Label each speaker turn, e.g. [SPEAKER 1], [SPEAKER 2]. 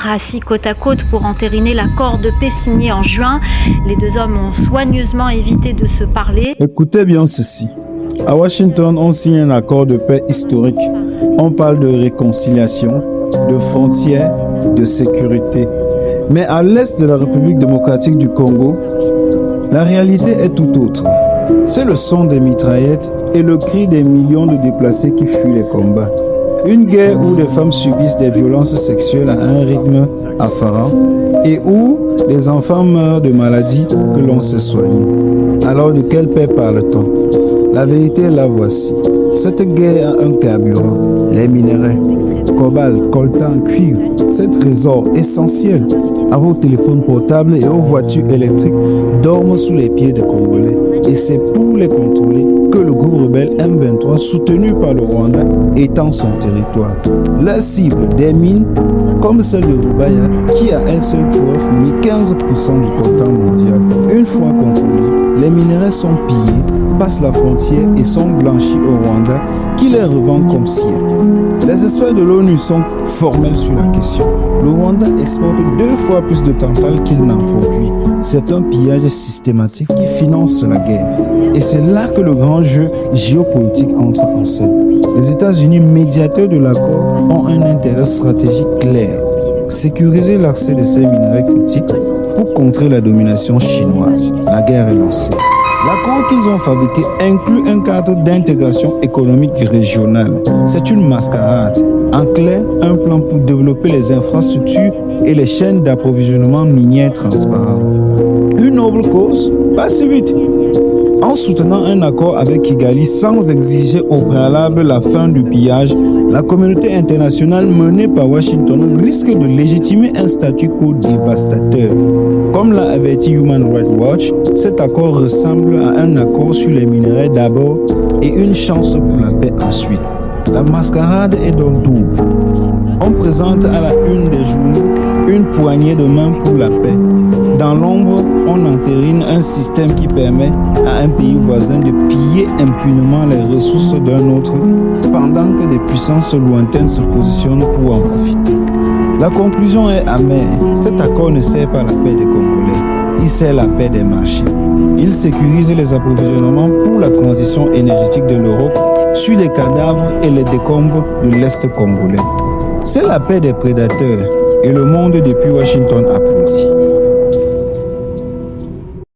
[SPEAKER 1] être assis côte à côte pour entériner l'accord de paix signé en juin. Les deux hommes ont soigneusement évité de se parler.
[SPEAKER 2] Écoutez bien ceci. À Washington, on signe un accord de paix historique. On parle de réconciliation, de frontières, de sécurité. Mais à l'est de la République démocratique du Congo, la réalité est tout autre. C'est le son des mitraillettes et le cri des millions de déplacés qui fuient les combats. Une guerre où les femmes subissent des violences sexuelles à un rythme effarant et où les enfants meurent de maladies que l'on sait soigner. Alors de quelle paix parle-t-on? La vérité, la voici. Cette guerre a un carburant, les minerais, cobalt, coltan, cuivre, ces trésors essentiels à vos téléphones portables et aux voitures électriques dorment sous les pieds des Congolais. Et c'est pour les contrôler que le groupe rebelle M23, soutenu par le Rwanda, étend son territoire. La cible des mines, comme celle de Rubaya, qui a elle seule pourrait fournir 15% du coltan mondial. Une fois contrôlés, les minerais sont pillés, passent la frontière et sont blanchis au Rwanda, qui les revend comme siens. Les experts de l'ONU sont formels sur la question. Le Rwanda exporte 2 fois plus de tantale qu'il n'en produit. C'est un pillage systématique qui finance la guerre. Et c'est là que le grand jeu géopolitique entre en scène. Les États-Unis, médiateurs de l'accord, ont un intérêt stratégique clair. Sécuriser l'accès de ces minerais critiques pour contrer la domination chinoise. La guerre est lancée. L'accord qu'ils ont fabriqué inclut un cadre d'intégration économique régionale. C'est une mascarade. En clair, un plan pour développer les infrastructures et les chaînes d'approvisionnement minières transparentes. Une noble cause? Pas si vite. En soutenant un accord avec Kigali sans exiger au préalable la fin du pillage, la communauté internationale menée par Washington risque de légitimer un statu quo dévastateur. Comme l'a averti Human Rights Watch, cet accord ressemble à un accord sur les minerais d'abord et une chance pour la paix ensuite. La mascarade est donc double. On présente à la une des journaux une poignée de main pour la paix. Dans l'ombre, on entérine un système qui permet à un pays voisin de piller impunément les ressources d'un autre, pendant que des puissances lointaines se positionnent pour en profiter. La conclusion est amère. Cet accord ne sert pas la paix des Congolais, il sert la paix des marchés. Il sécurise les approvisionnements pour la transition énergétique de l'Europe sur les cadavres et les décombres de l'Est congolais. C'est la paix des prédateurs et le monde depuis Washington applaudit.